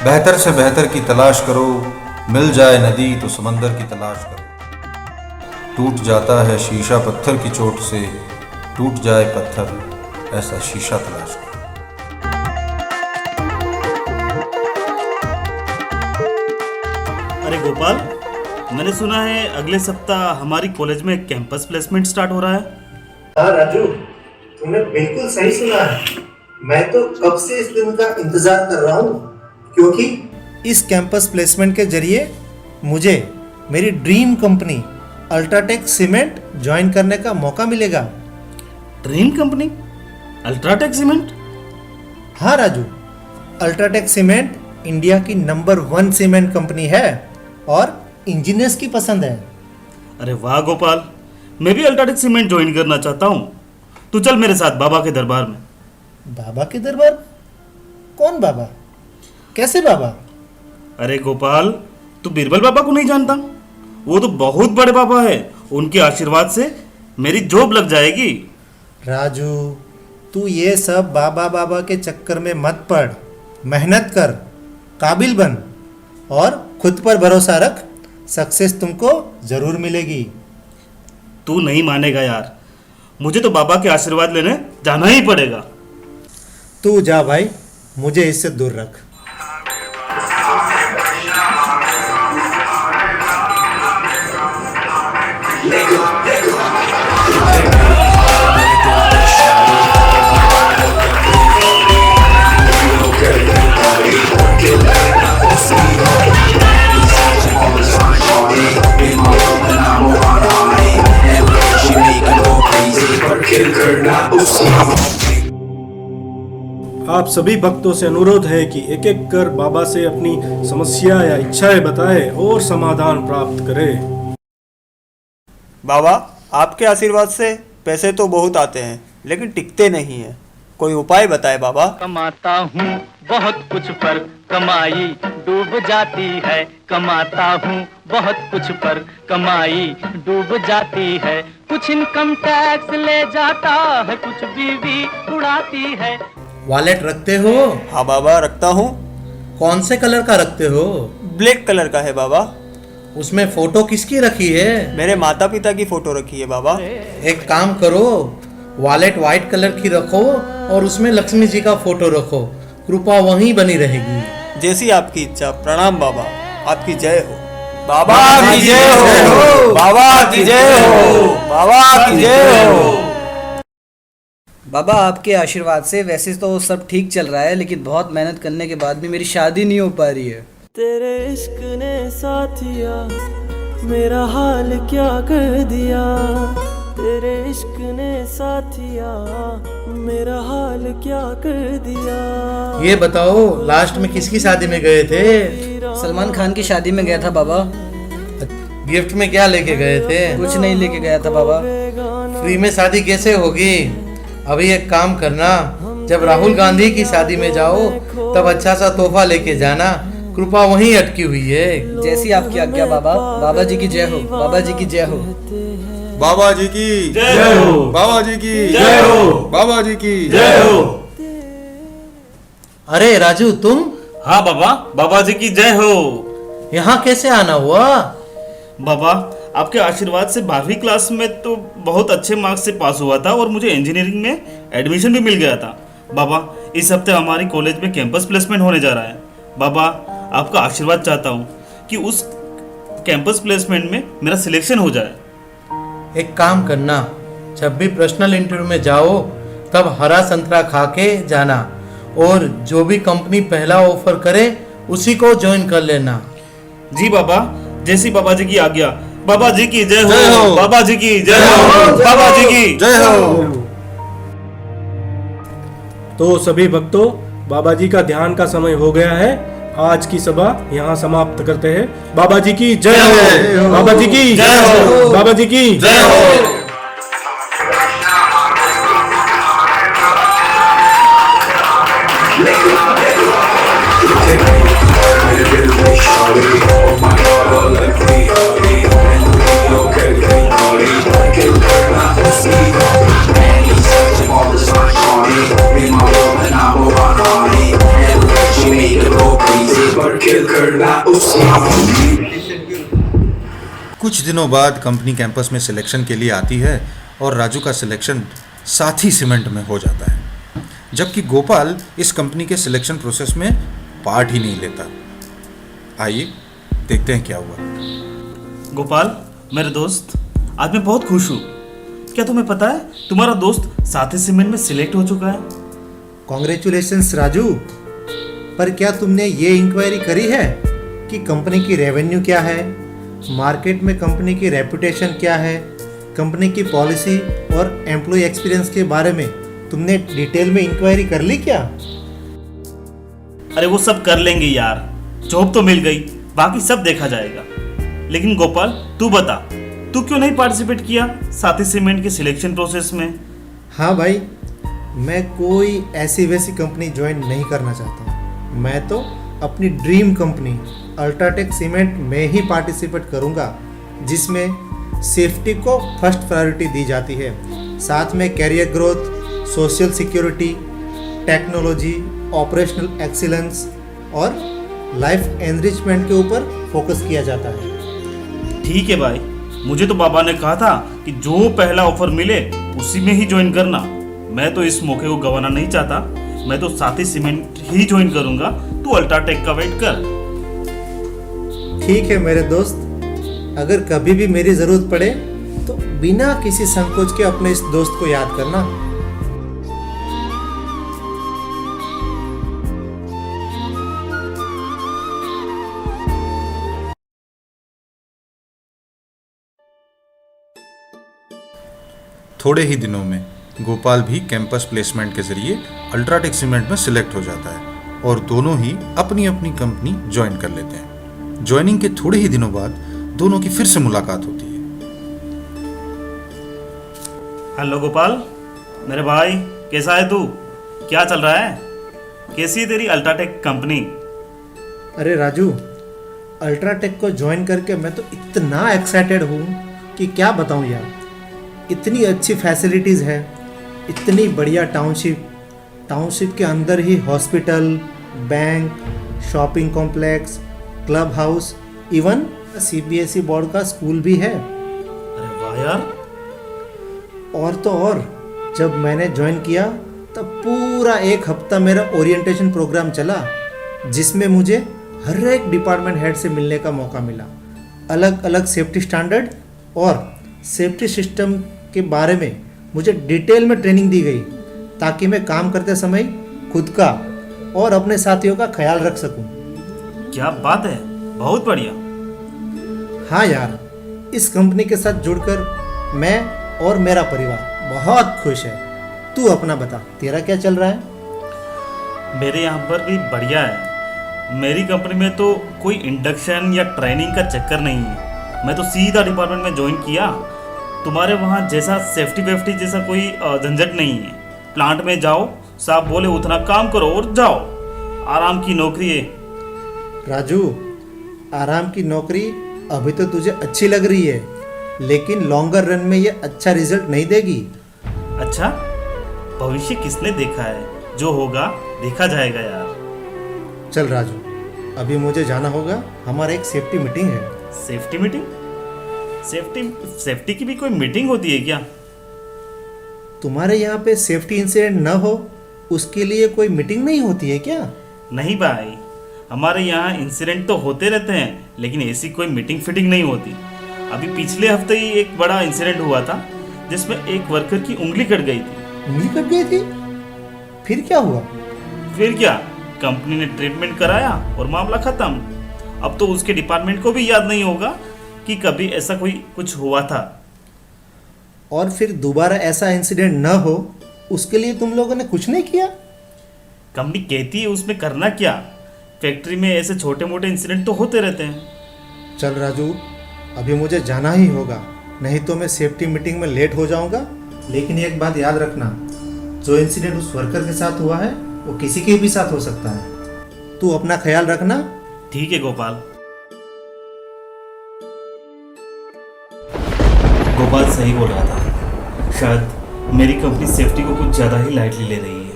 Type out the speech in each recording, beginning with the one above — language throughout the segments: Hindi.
बेहतर से बेहतर की तलाश करो, मिल जाए नदी तो समंदर की तलाश करो। टूट जाता है शीशा पत्थर की चोट से, टूट जाए पत्थर ऐसा शीशा तलाश करो। अरे गोपाल, मैंने सुना है अगले सप्ताह हमारी कॉलेज में कैंपस प्लेसमेंट स्टार्ट हो रहा है। हाँ राजू, तुमने बिल्कुल सही सुना है। मैं तो कब से इस दिन का इंतजार कर रहा हूँ, क्योंकि इस कैंपस प्लेसमेंट के जरिए मुझे मेरी dream company UltraTech cement join करने का मौका मिलेगा। Dream company UltraTech cement? हाँ राजू, अल्ट्राटेक सीमेंट इंडिया की नंबर 1 सीमेंट कंपनी है और इंजीनियर्स की पसंद है। अरे वाह गोपाल, मैं भी अल्ट्राटेक सीमेंट ज्वाइन करना चाहता हूँ। तू चल मेरे साथ बाबा के दरबार में। बाबा के दरबार? कौन बाबा? कैसे बाबा? अरे गोपाल, तू बीरबल बाबा को नहीं जानता? वो तो बहुत बड़े बाबा है। उनके आशीर्वाद से मेरी जॉब लग जाएगी। राजू, तू ये सब बाबा बाबा के चक्कर में मत पड़। मेहनत कर, काबिल बन और खुद पर भरोसा रख। सक्सेस तुमको जरूर मिलेगी। तू नहीं मानेगा यार, मुझे तो बाबा के आशीर्वाद लेने जाना ही पड़ेगा। तू जा भाई, मुझे इससे दूर रख। आप सभी भक्तों से अनुरोध है कि एक एक कर बाबा से अपनी समस्या या इच्छाएं बताएं और समाधान प्राप्त करें। बाबा, आपके आशीर्वाद से पैसे तो बहुत आते हैं लेकिन टिकते नहीं हैं। कोई उपाय बताए बाबा। कमाता हूँ बहुत कुछ पर कमाई डूब जाती है। कमाता हूँ बहुत कुछ पर कमाई डूब जाती है। कुछ इनकम टैक्स ले जाता है, कुछ बीवी उड़ाती है। वॉलेट रखते हो? हाँ बाबा, रखता हूँ। कौन से कलर का रखते हो? ब्लैक कलर का है बाबा। उसमें फोटो किसकी रखी है? मेरे माता पिता की फोटो रखी है बाबा। एक काम करो, वॉलेट व्हाइट कलर की रखो और उसमें लक्ष्मी जी का फोटो रखो। कृपा वहीं बनी रहेगी। जैसी आपकी इच्छा। प्रणाम बाबा, आपकी जय हो। बाबा की जय हो। बाबा की जय हो। बाबा की जय हो। बाबा, आपके आशीर्वाद से वैसे तो सब ठीक चल रहा है, लेकिन बहुत मेहनत करने के बाद भी मेरी शादी नहीं हो पा रही है। तेरे इश्क ने साथिया मेरा हाल क्या कर दिया। तेरे इश्क ने साथिया मेरा हाल क्या कर दिया। ये बताओ, लास्ट में किसकी शादी में गए थे? सलमान खान की शादी में गया था बाबा। गिफ्ट में क्या लेके गए थे? कुछ नहीं लेके गया था बाबा। फ्री में शादी कैसे होगी? अभी एक काम करना, जब राहुल गांधी की शादी में जाओ तब अच्छा सा तोहफा लेके जाना। कृपा वहीं अटकी हुई है। जैसी आपकी आज्ञा बाबा। बाबा जी की जय हो। बाबा जी की जय हो। बाबा जी की जय हो। बाबा जी की जय हो। बाबा जी की जय हो। अरे राजू, तुम? हाँ बाबा, बाबा जी की जय हो। यहाँ कैसे आना हुआ? बाबा, आपके आशीर्वाद से 12वीं क्लास में तो बहुत अच्छे मार्क्स से पास हुआ था और मुझे इंजीनियरिंग में एडमिशन भी मिल गया था। बाबा, इस हफ्ते हमारी कॉलेज में कैंपस प्लेसमेंट होने जा रहा है। बाबा, आपका आशीर्वाद चाहता हूँ कि उस कैंपस प्लेसमेंट में मेरा सिलेक्शन हो जाए। एक काम करना, जब भी पर्सनल इंटरव्यू में जाओ तब हरा संतरा खा के जाना और जो भी कंपनी पहला ऑफर करे उसी को ज्वाइन कर लेना। जी बाबा, जैसी बाबा जी की आज्ञा। बाबा जी की जय जय हो। हो। बाबा जी की जय हो। बाबा जी की जय हो। तो सभी भक्तों, बाबा जी का ध्यान का समय हो गया है। आज की सभा यहाँ समाप्त करते हैं। बाबा जी की जय हो। बाबा जी की जय हो। बाबा जी की जय हो। Be my love and I will run on it. Never let you make it go crazy. दिनों बाद कंपनी कैंपस में सिलेक्शन के लिए आती है और राजू का सिलेक्शन साथी सीमेंट में हो जाता है, जबकि गोपाल इस कंपनी के सिलेक्शन प्रोसेस में पार्ट ही नहीं लेता। आइए देखते हैं क्या हुआ। गोपाल मेरे दोस्त, आज मैं बहुत खुश हूँ। क्या तुम्हें पता है तुम्हारा दोस्त साथी सीमेंट में सिलेक्ट हो चुका है? कॉन्ग्रेचुलेशंस राजू। पर क्या तुमने ये इंक्वायरी करी है कि कंपनी की रेवेन्यू क्या है, मार्केट में कंपनी की रेपुटेशन क्या है, कंपनी की पॉलिसी और एम्प्लॉय एक्सपीरियंस के बारे में तुमने डिटेल में इंक्वायरी कर ली क्या? अरे वो सब कर लेंगे यार, जॉब तो मिल गई, बाकी सब देखा जाएगा। लेकिन गोपाल तू बता, तू क्यों नहीं पार्टिसिपेट किया साथी सीमेंट के सिलेक्शन प्रोसेस में? हाँ भाई, मैं कोई ऐसी वैसी कंपनी ज्वाइन नहीं करना चाहता। मैं तो अपनी ड्रीम कंपनी अल्ट्राटेक सीमेंट में ही पार्टिसिपेट करूंगा, जिसमें सेफ्टी को फर्स्ट प्रायोरिटी दी जाती है, साथ में career growth, social security, technology, operational excellence और लाइफ एनरिचमेंट के ऊपर फोकस किया जाता है। ठीक है भाई, मुझे तो बाबा ने कहा था कि जो पहला ऑफर मिले उसी में ही ज्वाइन करना। मैं तो इस मौके को गंवाना नहीं चाहता। मैं तो साथी सीमेंट ही ज्वाइन करूंगा, तू अल्ट्राटेक का वेट कर। ठीक है मेरे दोस्त, अगर कभी भी मेरी ज़रूरत पड़े तो बिना किसी संकोच के अपने इस दोस्त को याद करना। थोड़े ही दिनों में गोपाल भी कैंपस प्लेसमेंट के जरिए अल्ट्राटेक सीमेंट में सिलेक्ट हो जाता है और दोनों ही अपनी अपनी कंपनी ज्वाइन कर लेते हैं। ज्वाइनिंग के थोड़े ही दिनों बाद दोनों की फिर से मुलाकात होती है। हेलो गोपाल, मेरे भाई, कैसा है तू? क्या चल रहा है? कैसी है तेरी अल्ट्राटेक कंपनी? अरे राजू, अल्ट्राटेक को ज्वाइन करके मैं तो इतना एक्साइटेड हूँ कि क्या बताऊँ यार। इतनी अच्छी फैसिलिटीज़ है, इतनी बढ़िया टाउनशिप के अंदर ही hospital, bank, shopping complex, club house, even CBSE board का स्कूल भी है। अरे वाह यार। और तो और, जब मैंने ज्वाइन किया तब पूरा एक हफ्ता मेरा ओरिएंटेशन प्रोग्राम चला, जिसमें मुझे हर एक डिपार्टमेंट हेड से मिलने का मौका मिला। अलग अलग सेफ्टी स्टैंडर्ड और सेफ्टी सिस्टम के बारे में मुझे डिटेल में ट्रेनिंग दी गई, ताकि मैं काम करते समय खुद का और अपने साथियों का ख्याल रख सकूं। क्या बात है, बहुत बढ़िया। हाँ यार, इस कंपनी के साथ जुड़कर मैं और मेरा परिवार बहुत खुश है। तू अपना बता, तेरा क्या चल रहा है? मेरे यहाँ पर भी बढ़िया है। मेरी कंपनी में तो कोई इंडक्शन या ट्रेनिंग का चक्कर नहीं है। मैं तो सीधा डिपार्टमेंट में ज्वाइन किया। तुम्हारे वहाँ जैसा सेफ्टी वेफ्टी जैसा कोई झंझट नहीं है। प्लांट में जाओ, साहब बोले उतना काम करो और जाओ। आराम की नौकरी है। राजू, आराम की नौकरी अभी तो तुझे अच्छी लग रही है, लेकिन लॉन्गर रन में ये अच्छा रिजल्ट नहीं देगी। अच्छा, भविष्य किसने देखा है? जो होगा देखा जाएगा यार। चल राजू, अभी मुझे जाना होगा, हमारा एक सेफ्टी मीटिंग है। Safety meeting? सेफ्टी की भी कोई मीटिंग होती है क्या? तुम्हारे यहाँ पे सेफ्टी इंसिडेंट न हो उसके लिए कोई मीटिंग नहीं होती है क्या? नहीं भाई, हमारे यहाँ इंसिडेंट तो होते रहते हैं, लेकिन ऐसी कोई मीटिंग फिटिंग नहीं होती। अभी पिछले हफ्ते ही एक बड़ा इंसिडेंट हुआ था, जिसमें एक वर्कर की उंगली कट गई थी। उंगली कट गई थी? फिर क्या हुआ? फिर क्या, कंपनी ने ट्रीटमेंट कराया और मामला खत्म। अब तो उसके डिपार्टमेंट को भी याद नहीं होगा कि कभी ऐसा कोई कुछ हुआ था। और फिर दोबारा ऐसा इंसिडेंट न हो उसके लिए तुम लोगों ने कुछ नहीं किया? कंपनी कहती है उसमें करना क्या, फैक्ट्री में ऐसे छोटे मोटे इंसिडेंट तो होते रहते हैं। चल राजू, अभी मुझे जाना ही होगा, नहीं तो मैं सेफ्टी मीटिंग में लेट हो जाऊंगा। लेकिन एक बात याद रखना, जो इंसिडेंट उस वर्कर के साथ हुआ है वो किसी के भी साथ हो सकता है। तू अपना ख्याल रखना। ठीक है गोपाल। गोपाल सही बोल रहा था। शायद मेरी कंपनी सेफ्टी को कुछ ज़्यादा ही लाइटली ले रही है।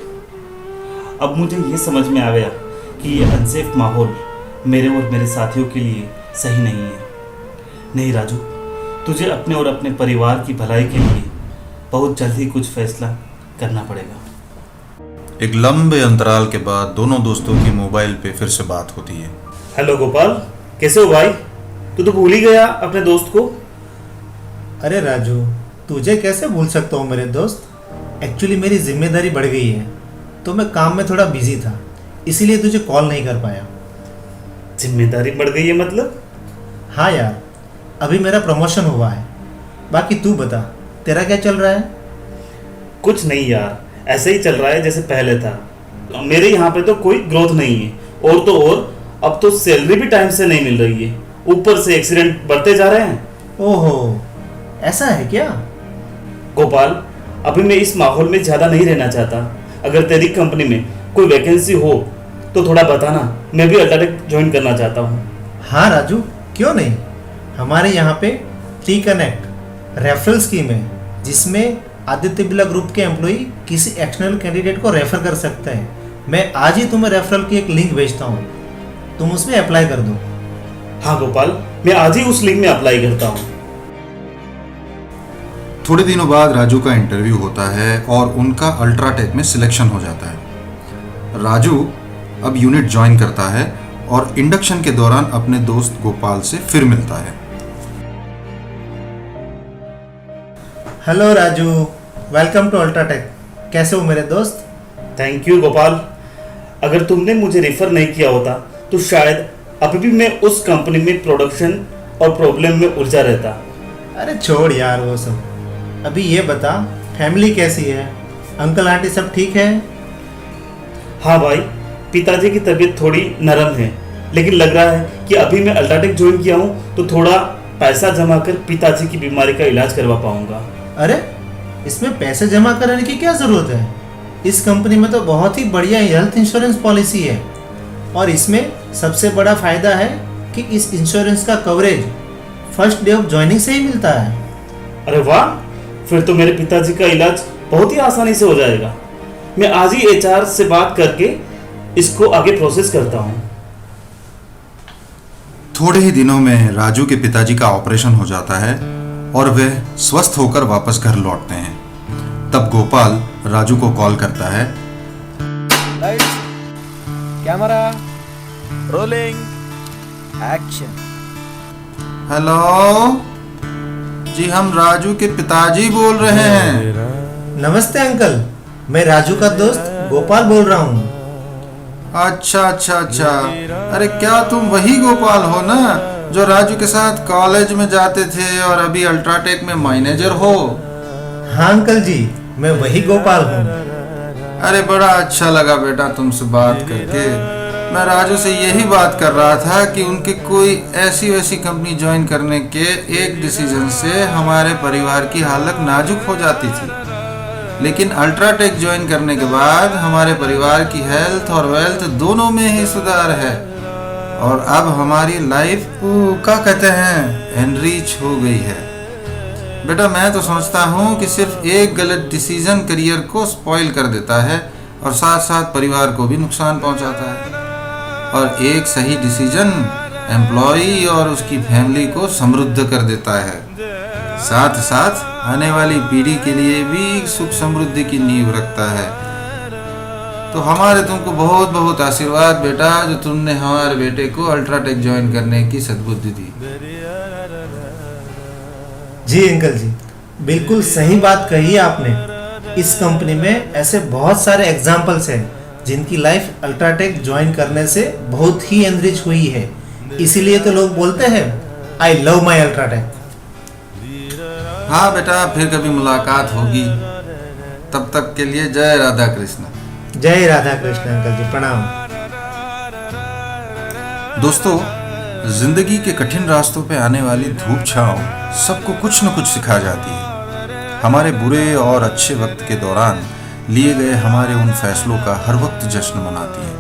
अब मुझे ये समझ में आ गया कि ये अनसेफ माहौल मेरे और मेरे साथियों के लिए सही नहीं है। नहीं राजू, तुझे अपने और अपने परिवार की भलाई के लिए बहुत जल्द ही कुछ फैसला करना पड़ेगा। एक लंबे अंतराल के बाद दोनों दोस्तों की मोबाइल पे फिर से बात होती है। हेलो गोपाल, कैसे हो भाई? तू तो भूल ही गया अपने दोस्त को। अरे राजू, तुझे कैसे भूल सकता हूँ मेरे दोस्त। एक्चुअली मेरी जिम्मेदारी बढ़ गई है, तो मैं काम में थोड़ा बिजी था, इसीलिए तुझे कॉल नहीं कर पाया। जिम्मेदारी बढ़ गई है मतलब? हाँ यार, अभी मेरा प्रमोशन हुआ है। बाकी तू बता, तेरा क्या चल रहा है? कुछ नहीं यार, ऐसे ही चल रहा है जैसे पहले था। मेरे यहाँ पे तो कोई ग्रोथ नहीं है, और तो और अब तो सैलरी भी टाइम से नहीं मिल रही है, ऊपर से एक्सीडेंट बढ़ते जा रहे हैं। ओहो, ऐसा है क्या? गोपाल, अभी मैं इस माहौल में ज़्यादा नहीं रहना चाहता। अगर तेरी कंपनी में कोई वैकेंसी हो तो थोड़ा बताना, मैं भी अल्ट्राटेक ज्वाइन करना चाहता हूँ। हाँ राजू, क्यों नहीं। हमारे यहाँ पे टी कनेक्ट रेफरल स्कीम है, जिसमें आदित्य बिरला ग्रुप के एम्प्लॉई किसी एक्सटर्नल कैंडिडेट को रेफर कर सकते हैं। मैं आज ही तुम्हें रेफरल की एक लिंक भेजता हूँ, तुम उसमें अप्लाई कर दो। हाँ गोपाल, मैं आज ही उस लिंक में अप्लाई करता हूँ। थोड़े दिनों बाद राजू का इंटरव्यू होता है और उनका अल्ट्राटेक में सिलेक्शन हो जाता है। राजू अब यूनिट ज्वाइन करता है और इंडक्शन के दौरान अपने दोस्त गोपाल से फिर मिलता है। Hello Raju, welcome to UltraTech. कैसे हो मेरे दोस्त? Thank you Gopal. अगर तुमने मुझे रेफर नहीं किया होता तो शायद अभी भी मैं उस कंपनी में प्रोडक्शन और प्रॉब्लम में उलझा रहता। अरे छोड़ यार वो सब। अभी ये बता, फैमिली कैसी है? अंकल आंटी सब ठीक है? हाँ भाई, पिताजी की तबीयत थोड़ी नरम है, लेकिन लग रहा है कि अभी मैं अल्ट्राटेक ज्वाइन किया हूँ तो थोड़ा पैसा जमा कर पिताजी की बीमारी का इलाज करवा पाऊंगा। अरे, इसमें पैसे जमा कराने की क्या ज़रूरत है? इस कंपनी में तो बहुत ही बढ़िया हेल्थ इंश्योरेंस पॉलिसी है, और इसमें सबसे बड़ा फायदा है कि इस इंश्योरेंस का coverage first day of joining से ही मिलता है। अरे वाह, फिर तो मेरे पिताजी का इलाज बहुत ही आसानी से हो जाएगा। मैं आज ही HR से बात करके इसको आगे प्रोसेस करता हूँ। थोड़े ही दिनों में राजू के पिताजी का ऑपरेशन हो जाता है और वे स्वस्थ होकर वापस घर लौटते हैं। तब गोपाल राजू को कॉल करता है। Lights, camera, rolling, action. Hello ji, हम राजू के पिताजी बोल रहे हैं। नमस्ते अंकल, मैं राजू का दोस्त गोपाल बोल रहा हूँ। अच्छा अच्छा अच्छा, अरे क्या तुम वही गोपाल हो ना जो राजू के साथ कॉलेज में जाते थे और अभी अल्ट्राटेक में मैनेजर हो? हाँ अंकल जी, मैं वही गोपाल हूँ। अरे बड़ा अच्छा लगा बेटा तुमसे बात करके। मैं राजू से यही बात कर रहा था कि उनके कोई ऐसी वैसी कंपनी ज्वाइन करने के एक डिसीजन से हमारे परिवार की हालत नाजुक हो जाती थी, लेकिन अल्ट्राटेक ज्वाइन करने के बाद हमारे परिवार की हेल्थ और वेल्थ दोनों में ही सुधार है, और अब हमारी लाइफ क्या कहते हैं, एनरिच हो गई है। बेटा मैं तो समझता हूँ कि सिर्फ एक गलत डिसीजन करियर को स्पॉइल कर देता है और साथ साथ परिवार को भी नुकसान पहुँचाता है, और एक सही डिसीजन एम्प्लॉई और उसकी फैमिली को समृद्ध कर देता है, साथ साथ आने वाली पीढ़ी के लिए भी सुख समृद्धि की नींव रखता है। तो हमारे तुमको बहुत बहुत आशीर्वाद बेटा, जो तुमने हमारे बेटे को अल्ट्राटेक ज्वाइन करने की सद्बुद्धि दी। जी अंकल जी, बिल्कुल सही बात कही है आपने। इस कंपनी में ऐसे बहुत सारे एग्जाम्पल्स हैं जिनकी लाइफ अल्ट्राटेक ज्वाइन करने से बहुत ही एनरिच हुई है। इसीलिए तो लोग बोलते हैं आई लव माई अल्ट्राटेक। हाँ बेटा, फिर कभी मुलाकात होगी, तब तक के लिए जय राधा कृष्ण। जय राधा कृष्ण अंकल जी, प्रणाम। दोस्तों, जिंदगी के कठिन रास्तों पे आने वाली धूप छांव सबको कुछ न कुछ सिखा जाती है। हमारे बुरे और अच्छे वक्त के दौरान लिए गए हमारे उन फैसलों का हर वक्त जश्न मनाती है।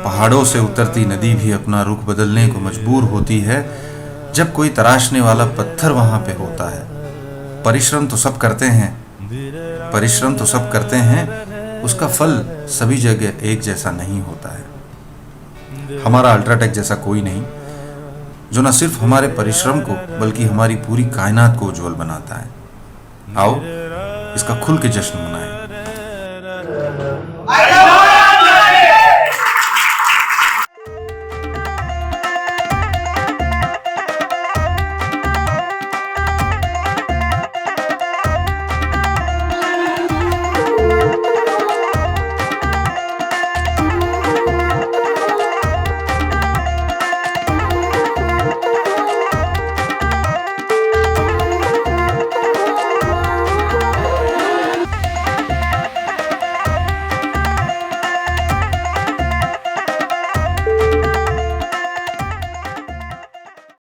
पहाड़ों से उतरती नदी भी अपना रुख बदलने को मजबूर होती है जब कोई तराशने वाला पत्थर वहां पे होता है। परिश्रम तो सब करते हैं, उसका फल सभी जगह एक जैसा नहीं होता है। हमारा अल्ट्राटेक जैसा कोई नहीं, जो न सिर्फ हमारे परिश्रम को बल्कि हमारी पूरी कायनात को उज्जवल बनाता है। आओ इसका खुल के जश्न मनाएं।